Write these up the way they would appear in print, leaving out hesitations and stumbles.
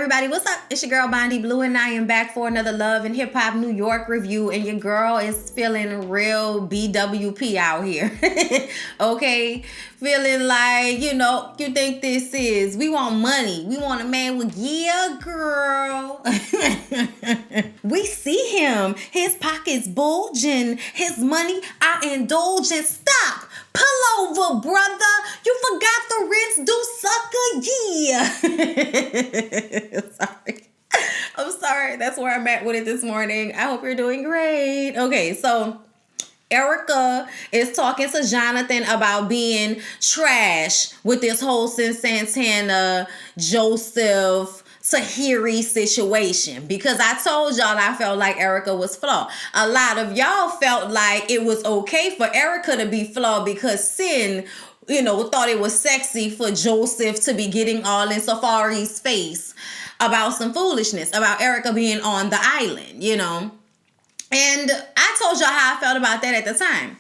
everybody, what's up? It's your girl Bondy Blue, and I am back for another Love and Hip Hop New York review. And your girl is feeling real BWP out here. Okay, feeling like, you think this is, we want money, we want a man with, yeah, girl. We see him, his pockets bulging, his money are indulgent. Stop. Pull over, brother. You forgot the rinse, do sucker, yeah. Sorry. I'm sorry. That's where I'm at with it this morning. I hope you're doing great. Okay, so Erica is talking to Jonathan about being trash with this whole Sin Santana, Joseph, Tahiri situation, because I told y'all I felt like Erica was flawed. A lot of y'all felt like it was okay for Erica to be flawed because Sin, thought it was sexy for Joseph to be getting all in Safari's face about some foolishness, about Erica being on the island, And I told y'all how I felt about that at the time.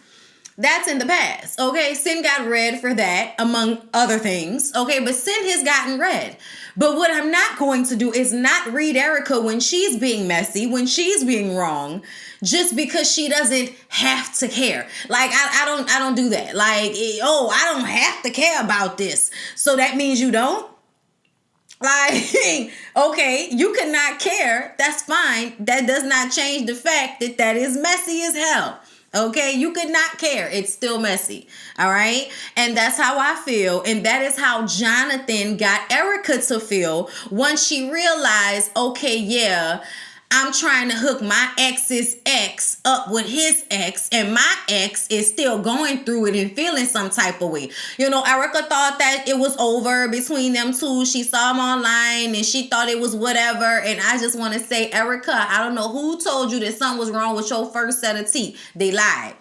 That's in the past, okay? Sin got red for that, among other things, okay? But Sin has gotten red. But what I'm not going to do is not read Erica when she's being messy, when she's being wrong, just because she doesn't have to care. Like, I don't do that. Like, I don't have to care about this. So that means you don't? Like, okay, you could not care. That's fine. That does not change the fact that that is messy as hell. Okay, you could not care. It's still messy. All right. And that's how I feel. And that is how Jonathan got Erica to feel once she realized, okay, yeah, I'm trying to hook my ex's ex up with his ex, and my ex is still going through it and feeling some type of way. Erica thought that it was over between them two. She saw him online and she thought it was whatever. And I just want to say, Erica, I don't know who told you that something was wrong with your first set of teeth. They lied.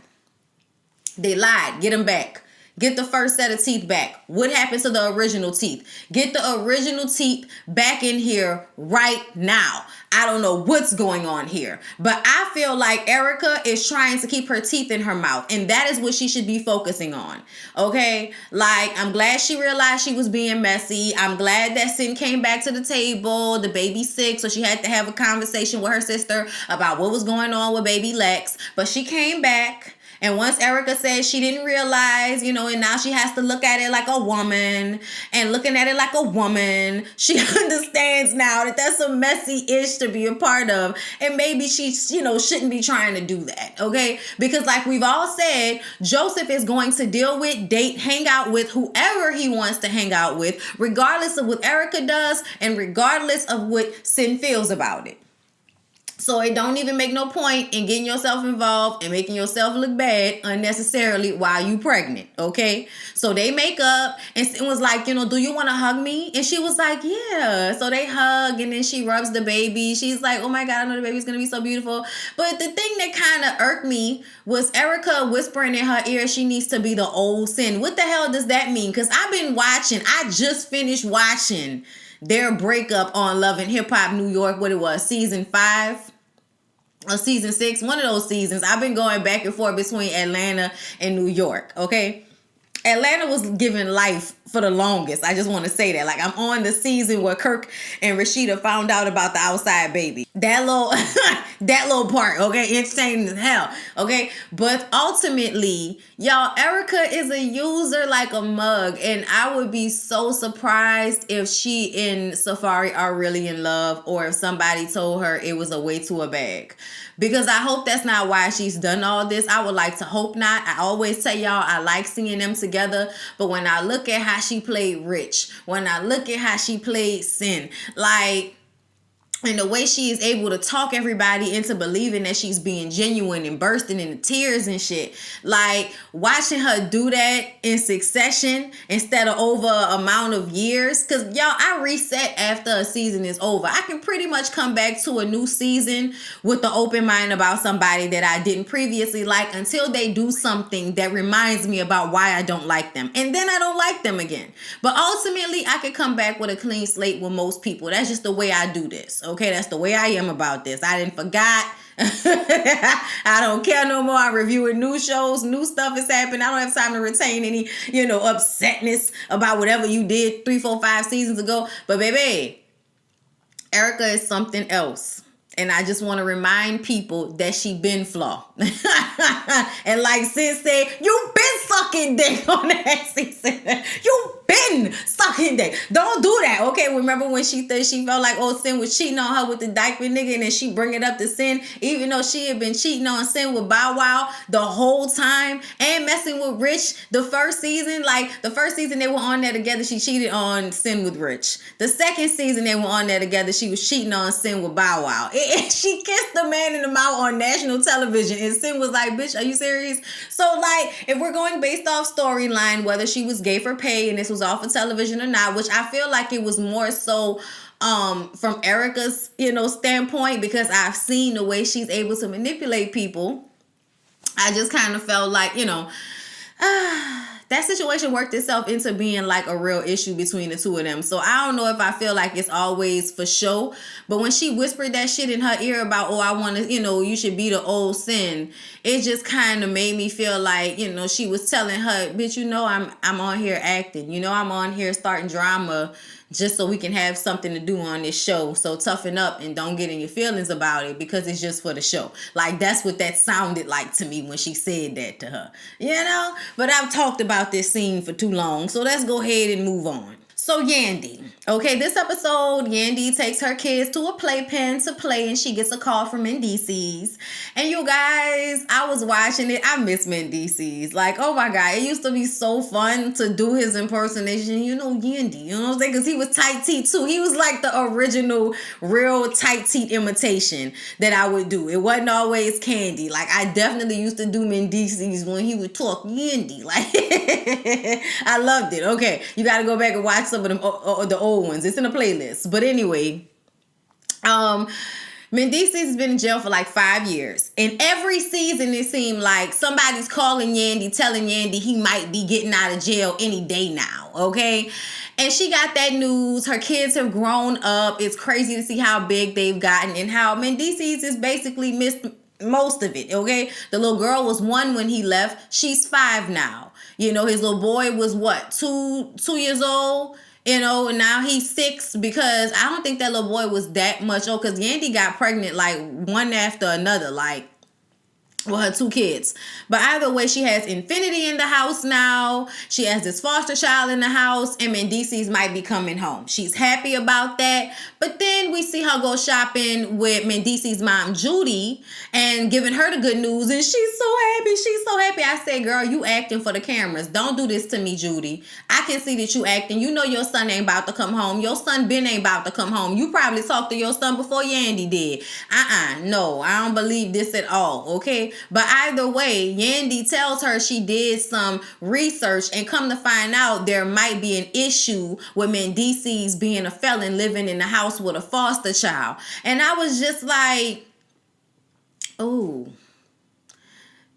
They lied. Get them back. Get the first set of teeth back. What happened to the original teeth? Get the original teeth back in here right now. I don't know what's going on here, but I feel like Erica is trying to keep her teeth in her mouth, and that is what she should be focusing on, okay? Like, I'm glad she realized she was being messy. I'm glad that Sin came back to the table. The baby's sick, so she had to have a conversation with her sister about what was going on with baby Lex, but she came back. And once Erica said she didn't realize, and now she has to look at it like a woman, and looking at it like a woman, she understands now that that's a messy-ish to be a part of. And maybe she, shouldn't be trying to do that, okay? Because like we've all said, Joseph is going to deal with, date, hang out with whoever he wants to hang out with, regardless of what Erica does and regardless of what Sin feels about it. So it don't even make no point in getting yourself involved and making yourself look bad unnecessarily while you pregnant, okay? So they make up, and Sin was like, do you want to hug me? And she was like, yeah. So they hug, and then she rubs the baby. She's like, oh my God, I know the baby's going to be so beautiful. But the thing that kind of irked me was Erica whispering in her ear she needs to be the old Sin. What the hell does that mean? Because I've been watching. I just finished watching their breakup on Love and Hip Hop New York, what it was, season 5 or season 6, one of those seasons. I've been going back and forth between Atlanta and New York, okay? Atlanta was giving life for the longest. I just want to say that. Like, I'm on the season where Kirk and Rashida found out about the outside baby. That little part, okay? Entertaining as hell, okay? But ultimately, y'all, Erica is a user like a mug. And I would be so surprised if she and Safari are really in love, or if somebody told her it was a way to a bag. Because I hope that's not why she's done all this. I would like to hope not. I always tell y'all I like seeing them together. But when I look at how she played Rich, when I look at how she played Sin, like, and the way she is able to talk everybody into believing that she's being genuine and bursting into tears and shit. Like, watching her do that in succession instead of over an amount of years. Because, y'all, I reset after a season is over. I can pretty much come back to a new season with the open mind about somebody that I didn't previously like until they do something that reminds me about why I don't like them. And then I don't like them again. But ultimately, I could come back with a clean slate with most people. That's just the way I do this. Okay, that's the way I am about this. I didn't forgot. I don't care no more. I'm reviewing new shows. New stuff is happening. I don't have time to retain any, upsetness about whatever you did 3, 4, 5 seasons ago. But baby, Erica is something else. And I just want to remind people that she been flaw. And like Sis said, you been sucking dick on that season. You been sucking dick. Don't do that, okay? Remember when she felt like Sin was cheating on her with the diaper nigga, and then she bring it up to Sin, even though she had been cheating on Sin with Bow Wow the whole time and messing with Rich the first season. Like the first season they were on there together, she cheated on Sin with Rich. The second season they were on there together, she was cheating on Sin with Bow Wow. She kissed the man in the mouth on national television, and Sin was like, bitch, are you serious? So like, if we're going based off storyline, whether she was gay for pay and this was off of television or not, which I feel like it was more so from Erica's, standpoint, because I've seen the way she's able to manipulate people. I just kind of felt like, that situation worked itself into being like a real issue between the two of them. So I don't know if I feel like it's always for show, but when she whispered that shit in her ear about, I want to, you should be the old Sin, it just kind of made me feel like, she was telling her, bitch, I'm on here acting, I'm on here starting drama just so we can have something to do on this show. So toughen up and don't get in your feelings about it because it's just for the show. Like, that's what that sounded like to me when she said that to her, But I've talked about this scene for too long, so let's go ahead and move on. So Yandy. Okay, this episode, Yandy takes her kids to a playpen to play, and she gets a call from Mendices. And you guys, I was watching it. I miss Mendices. Like, oh my God, it used to be so fun to do his impersonation. Yandy, you know what I'm saying? Because he was tight teeth too. He was like the original, real tight teeth imitation that I would do. It wasn't always Candy. Like, I definitely used to do Mendices when he would talk Yandy. Like, I loved it. Okay, you got to go back and watch some of them, the old ones. It's in a playlist. But anyway, Mendices has been in jail for like 5 years. And every season it seemed like somebody's calling Yandy, telling Yandy he might be getting out of jail any day now, okay? And she got that news. Her kids have grown up. It's crazy to see how big they've gotten and how Mendices has basically missed most of it, okay? The little girl was 1 when he left. She's 5 now. His little boy was what, 2 years old? And now he's 6, because I don't think that little boy was that much old, because Yandy got pregnant like one after another, like, well, her 2 kids. But either way, she has Infinity in the house now. She has this foster child in the house, and Mendices might be coming home. She's happy about that. But then we see her go shopping with Mendices' mom, Judy, and giving her the good news. And she's so happy. She's so happy. I said, girl, you acting for the cameras. Don't do this to me, Judy. I can see that you acting. You know your son ain't about to come home. Your son Ben ain't about to come home. You probably talked to your son before Yandy did. No, I don't believe this at all, okay? But either way, Yandy tells her she did some research, and come to find out there might be an issue with Mendices being a felon living in the house with a foster child. And I was just like, oh,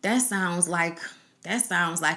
that sounds like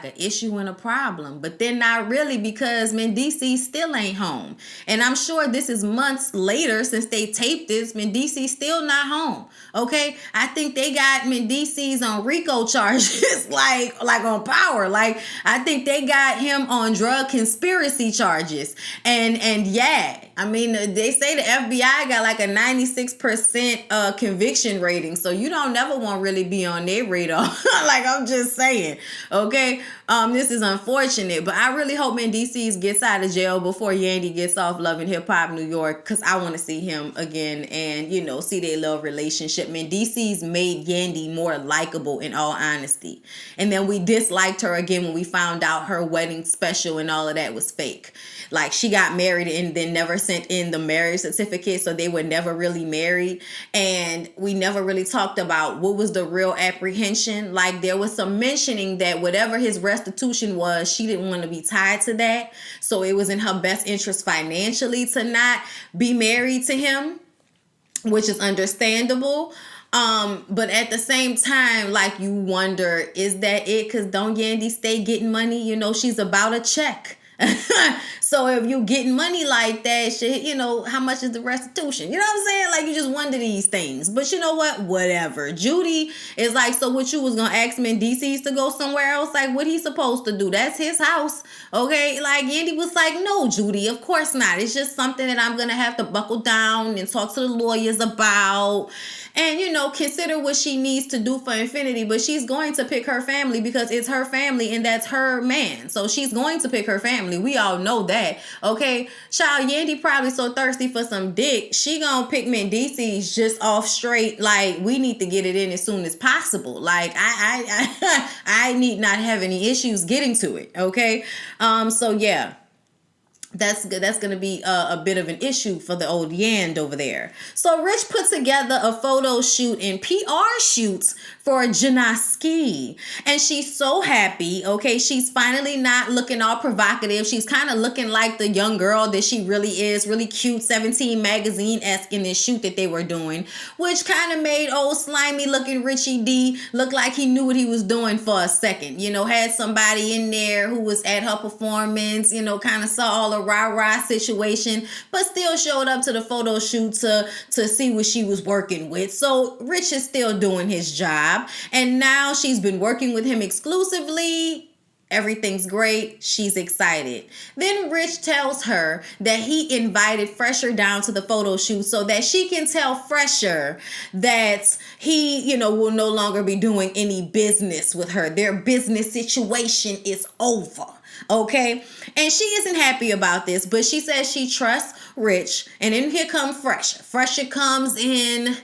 an issue and a problem. But then not really, because Mendices still ain't home. And I'm sure this is months later since they taped this. Mendices still not home. Okay? I think they got Mendices on RICO charges, like on Power. Like, I think they got him on drug conspiracy charges. And yeah, I mean, they say the FBI got like a 96% conviction rating. So you don't never want to really be on their radar. Like, I'm just saying. Okay, this is unfortunate, but I really hope Mendices gets out of jail before Yandy gets off Love and Hip Hop New York, because I want to see him again and, see their love relationship. Mendices made Yandy more likable, in all honesty. And then we disliked her again when we found out her wedding special and all of that was fake. Like, she got married and then never sent in the marriage certificate, so they were never really married. And we never really talked about what was the real apprehension. Like, there was some mentioning that whatever his restitution was, she didn't want to be tied to that. So it was in her best interest financially to not be married to him, which is understandable. But at the same time, like, you wonder, is that it? Because don't Yandy stay getting money? She's about a check. So if you getting money like that, shit, you know, how much is the restitution? You know what I'm saying? Like, you just wonder these things. But you know what? Whatever. Judy is like, so what, you was gonna ask Mendices to go somewhere else? Like, what he supposed to do? That's his house. Okay? Like, Yandy was like, no, Judy, of course not. It's just something that I'm gonna have to buckle down and talk to the lawyers about. And, you know, consider what she needs to do for Infinity. But she's going to pick her family because it's her family and that's her man. So she's going to pick her family. We all know that. Okay? Child, Yandy probably so thirsty for some dick. She gonna pick Mendices just off straight. Like, we need to get it in as soon as possible. Like, I need not have any issues getting to it. Okay? So yeah. That's good. That's going to be a bit of an issue for the old Yand over there. So Rich put together a photo shoot and PR shoots for Janaski. And she's so happy. Okay, she's finally not looking all provocative. She's kind of looking like the young girl that she really is. Really cute 17 magazine-esque in this shoot that they were doing. Which kind of made old slimy looking Richie D look like he knew what he was doing for a second. You know, had somebody in there who was at her performance, you know, kind of saw all the rah-rah situation, but still showed up to the photo shoot to see what she was working with. So Rich is still doing his job, and now she's been working with him exclusively. Everything's great. She's excited. Then Rich tells her that he invited Fresher down to the photo shoot so that she can tell Fresher that he, you know, will no longer be doing any business with her. Their business situation is over. Okay? And she isn't happy about this, but she says she trusts Rich. And then here comes Fresher. Fresher comes in,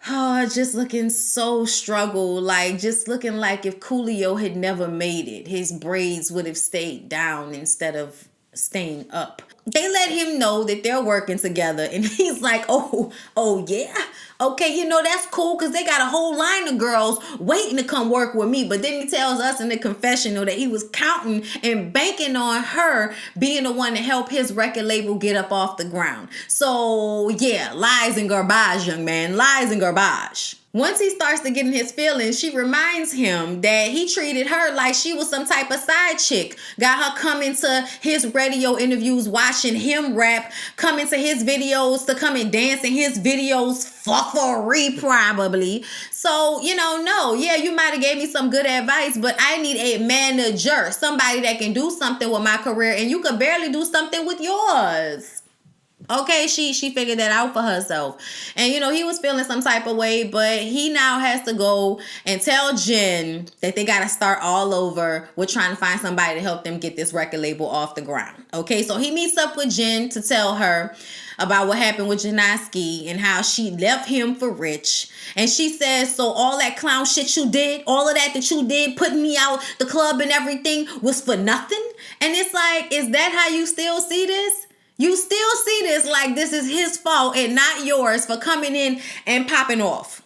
just looking so struggled, like just looking like if Coolio had never made it. His braids would have stayed down instead of staying up. They let him know that they're working together, and he's like, oh yeah, okay, you know, that's cool, because they got a whole line of girls waiting to come work with me. But then he tells us in the confessional that he was counting and banking on her being the one to help his record label get up off the ground. So yeah, lies and garbage, young man, lies and garbage. Once he starts to get in his feelings, she reminds him that he treated her like she was some type of side chick. Got her coming to his radio interviews, watching him rap, coming to his videos to come and dance in his videos for free, probably. So, you know, no, yeah, you might have gave me some good advice, but I need a manager, somebody that can do something with my career, and you could barely do something with yours. Okay, she figured that out for herself. And, you know, he was feeling some type of way, but he now has to go and tell Jen that they got to start all over with trying to find somebody to help them get this record label off the ground. Okay, so he meets up with Jen to tell her about what happened with Janaski and how she left him for Rich. And she says, so all that clown shit you did, all of that you did, putting me out the club and everything was for nothing? And it's like, is that how you still see this? You still see this like this is his fault and not yours for coming in and popping off.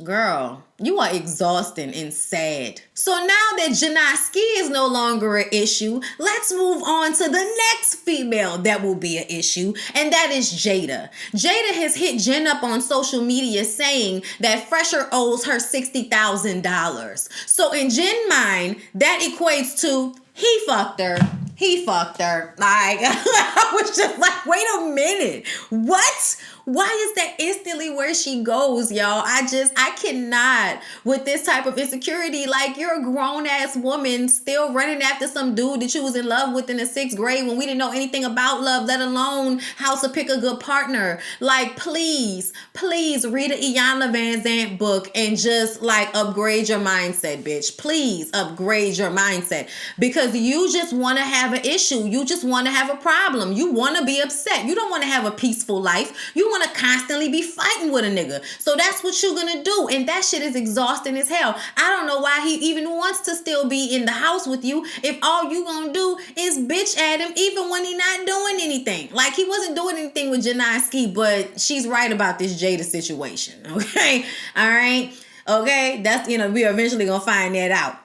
Girl, you are exhausting and sad. So now that Janaski is no longer an issue, let's move on to the next female that will be an issue, and that is Jada. Jada has hit Jen up on social media saying that Fresher owes her $60,000. So in Jen's mind, that equates to he fucked her. He fucked her. Like, I was just like, wait a minute. What? Why is that instantly where she goes, y'all? I cannot with this type of insecurity. Like, you're a grown-ass woman still running after some dude that you was in love with in the 6th grade when we didn't know anything about love, let alone how to pick a good partner. Like, please read a Iyanla Vanzant book and just, like, upgrade your mindset, bitch. Please upgrade your mindset. Because you just want to have an issue. You just want to have a problem. You want to be upset. You don't want to have a peaceful life. You want to constantly be fighting with a nigga. So that's what you're gonna do. And that shit is exhausting as hell. I don't know why he even wants to still be in the house with you if all you gonna do is bitch at him even when he not doing anything. Like, he wasn't doing anything with Janaski, but she's right about this Jada situation. Okay? All right? Okay? That's, you know, we are eventually gonna find that out.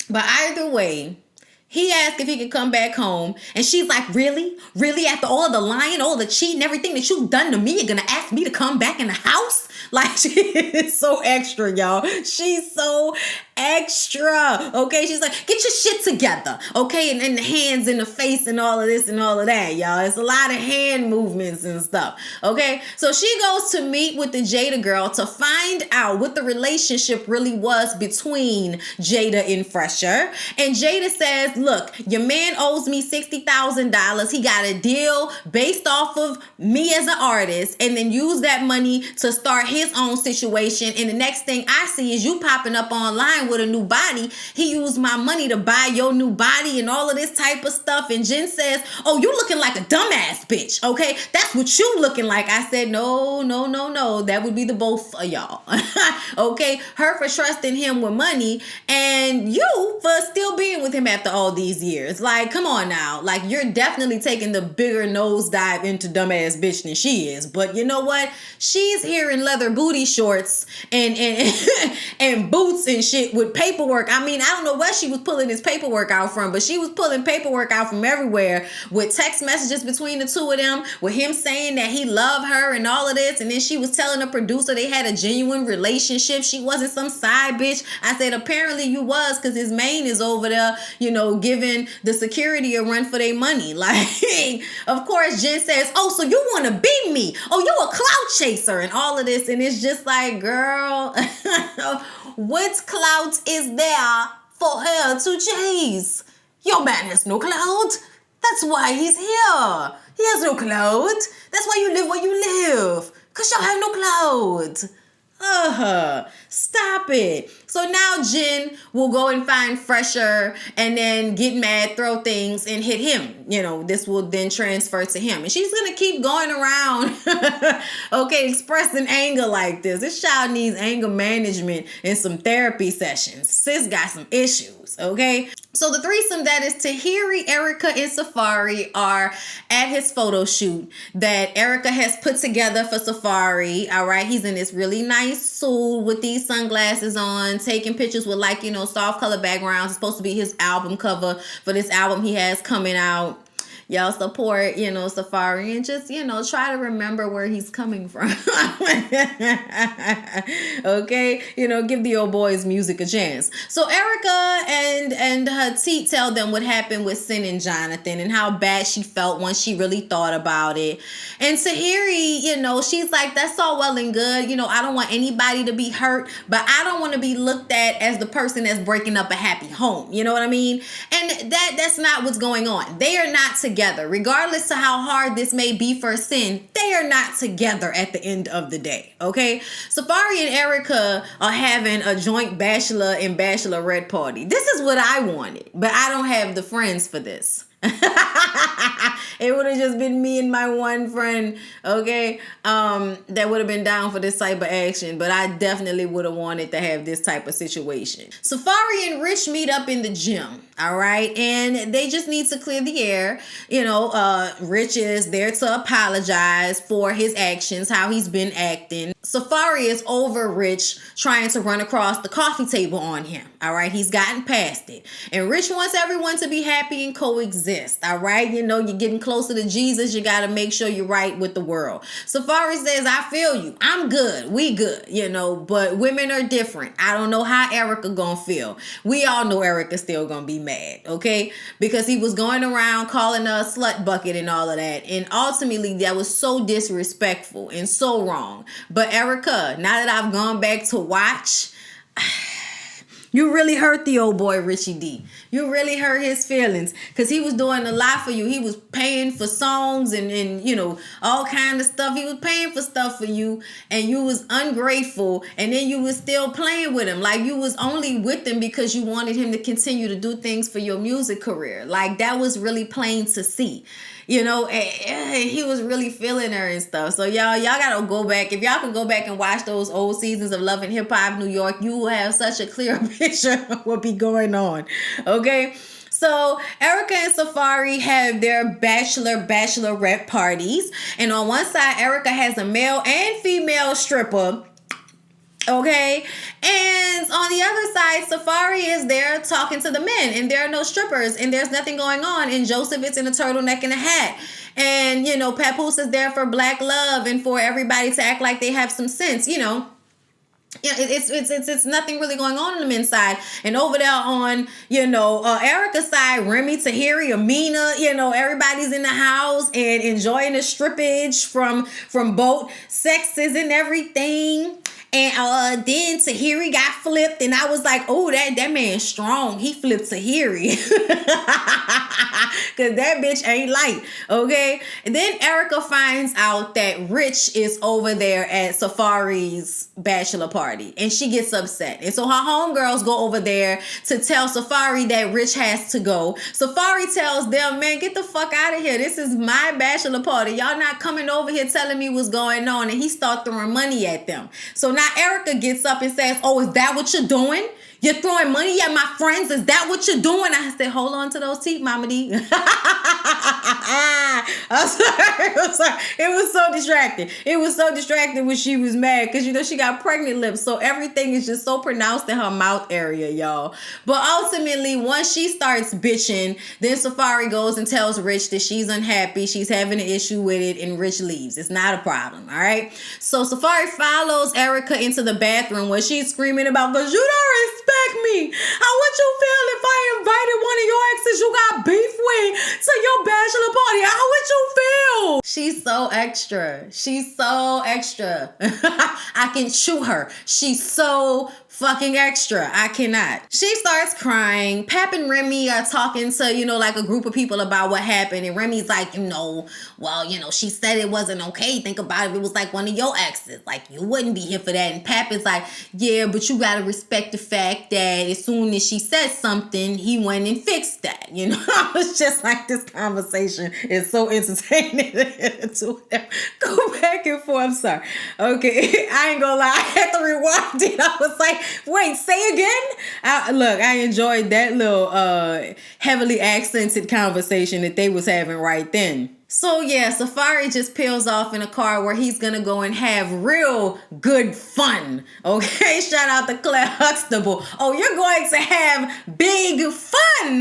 But either way, He asked if he could come back home. And she's like, really? Really? After all the lying, all the cheating, everything that you've done to me, you're going to ask me to come back in the house? Like, she is so extra, y'all. She's so extra. Okay? She's like, get your shit together. Okay? And the hands in the face and all of this and all of that, y'all. It's a lot of hand movements and stuff. Okay? So she goes to meet with the Jada girl to find out what the relationship really was between Jada and Fresher. And Jada says, look, your man owes me $60,000. He got a deal based off of me as an artist, and then use that money to start his own situation. And the next thing I see is you popping up online with a new body. He used my money to buy your new body and all of this type of stuff. And Jen says, oh, you looking like a dumbass bitch. Okay, that's what you looking like. I said, no. That would be the both of y'all. Okay, her for trusting him with money, and you for still being with him after all these years. Like, come on now. Like, you're definitely taking the bigger nosedive into dumbass bitch than she is. But you know what? She's here in leather booty shorts and and boots and shit with paperwork. I mean, I don't know where she was pulling this paperwork out from, but she was pulling paperwork out from everywhere with text messages between the two of them, with him saying that he loved her and all of this. And then she was telling the producer they had a genuine relationship. She wasn't some side bitch. I said, apparently you was, because his main is over there, you know, giving the security a run for their money. Like, of course, Jen says, oh, so you want to be me? Oh, you a clout chaser and all of this. And it's just like, girl, what clout is there for her to chase? Your man has no clout. That's why he's here. He has no clout. That's why you live where you live. Because y'all have no clout. Stop it. So now Jen will go and find Fresher and then get mad, throw things, and hit him. You know, this will then transfer to him. And she's going to keep going around, okay, expressing anger like this. This child needs anger management and some therapy sessions. Sis got some issues, okay? So the threesome that is Tahiri, Erica, and Safari are at his photo shoot that Erica has put together for Safari. All right, he's in this really nice suit with these sunglasses on, taking pictures with, like, you know, soft color backgrounds. It's supposed to be his album cover for this album he has coming out. Y'all support, you know, Safari, and just, you know, try to remember where he's coming from. Okay? You know, give the old boy's music a chance. So Erica and her T tell them what happened with Sin and Jonathan and how bad she felt once she really thought about it. And Tahiri, you know, she's like, that's all well and good. You know, I don't want anybody to be hurt, but I don't want to be looked at as the person that's breaking up a happy home. You know what I mean? And that's not what's going on. They are not together. Regardless of how hard this may be for Sin, they are not together at the end of the day, okay? Safari and Erica are having a joint bachelor and bachelorette party. This is what I wanted, but I don't have the friends for this. It would have just been me and my one friend, okay, that would have been down for this type of action, but I definitely would have wanted to have this type of situation. Safari and Rich meet up in the gym, all right, and they just need to clear the air. You know, Rich is there to apologize for his actions, how he's been acting. Safari is over Rich trying to run across the coffee table on him, all right? He's gotten past it. And Rich wants everyone to be happy and coexist, all right? You know, you're getting closer to Jesus. You got to make sure you're right with the world. Safari says, I feel you. I'm good. We good, you know, but women are different. I don't know how Erica gonna feel. We all know Erica's still gonna be mad, okay? Because he was going around calling her a slut bucket and all of that. And ultimately, that was so disrespectful and so wrong. But Erica, now that I've gone back to watch, you really hurt the old boy Richie D. You really hurt his feelings because he was doing a lot for you. He was paying for songs and you know, all kind of stuff. He was paying for stuff for you, and you was ungrateful, and then you was still playing with him. Like, you was only with him because you wanted him to continue to do things for your music career. Like, that was really plain to see. You know, he was really feeling her and stuff. So y'all gotta go back. If y'all can go back and watch those old seasons of Love and Hip Hop New York, you will have such a clear picture of what be going on. Okay. So Erica and Safari have their bachelorette parties. And on one side, Erica has a male and female stripper. Okay, And on the other side, Safari is there talking to the men, and there are no strippers, and there's nothing going on. And Joseph is in a turtleneck and a hat. And, you know, Papoose is there for black love and for everybody to act like they have some sense, you know. Yeah, it's nothing really going on the men's side. And over there on, you know, Erica's side, Remy, Tahiri, Amina, you know, everybody's in the house and enjoying the strippage from both sexes and everything. And then Tahiri got flipped, and I was like, oh, that man's strong. He flipped Tahiri. Because that bitch ain't light, okay? And then Erica finds out that Rich is over there at Safari's bachelor party, and she gets upset. And so her homegirls go over there to tell Safari that Rich has to go. Safari tells them, man, get the fuck out of here. This is my bachelor party. Y'all not coming over here telling me what's going on. And he start throwing money at them. So now Erica gets up and says, oh, is that what you're doing? You're throwing money at my friends? Is that what you're doing? I said, hold on to those teeth, Mama D. I'm sorry. It was so distracting. It was so distracting when she was mad because, you know, she got pregnant lips. So everything is just so pronounced in her mouth area, y'all. But ultimately, once she starts bitching, then Safari goes and tells Rich that she's unhappy. She's having an issue with it, and Rich leaves. It's not a problem, all right? So Safari follows Erica into the bathroom where she's screaming about, because you don't respect me. How would you feel if I invited one of your exes you got beef with to your bachelor party? How would you feel? She's so extra. She's so extra. I can chew her. She's so fucking extra. I cannot. She starts crying. Pap and Remy are talking to, you know, like a group of people about what happened. And Remy's like, you know, well, you know, she said it wasn't okay. Think about it. It was like one of your exes. Like, you wouldn't be here for that. And Pap is like, yeah, but you got to respect the fact that as soon as she said something, he went and fixed that. You know, I was just like, this conversation is so entertaining to go back and forth. I'm sorry. Okay. I ain't gonna lie. I had to rewind it. I was like, wait, say again? Look, I enjoyed that little heavily accented conversation that they was having right then. So yeah, Safari just peels off in a car where he's gonna go and have real good fun. Okay, shout out to Claire Huxtable. Oh, you're going to have big fun.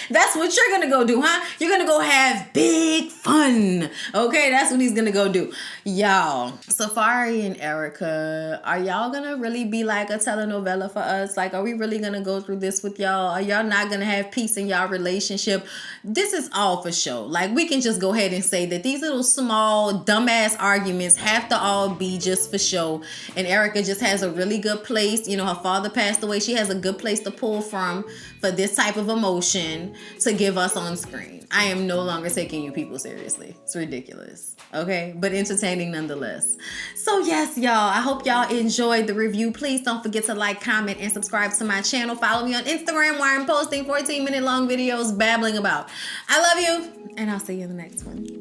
That's what you're gonna go do, huh? You're gonna go have big fun. Okay, that's what he's gonna go do. Y'all, Safari and Erica, are y'all gonna really be like a telenovela for us? Like, are we really gonna go through this with y'all? Are y'all not gonna have peace in y'all relationship? This is all for show. Like, we can just go ahead and say that these little small dumbass arguments have to all be just for show. And Erica just has a really good place. You know, her father passed away. She has a good place to pull from for this type of emotion to give us on screen. I am no longer taking you people seriously. It's ridiculous. Okay, but entertaining nonetheless. So yes, y'all, I hope y'all enjoyed the review. Please don't forget to like, comment, and subscribe to my channel. Follow me on Instagram where I'm posting 14-minute long videos babbling about. I love you, and I'll see you in the next one.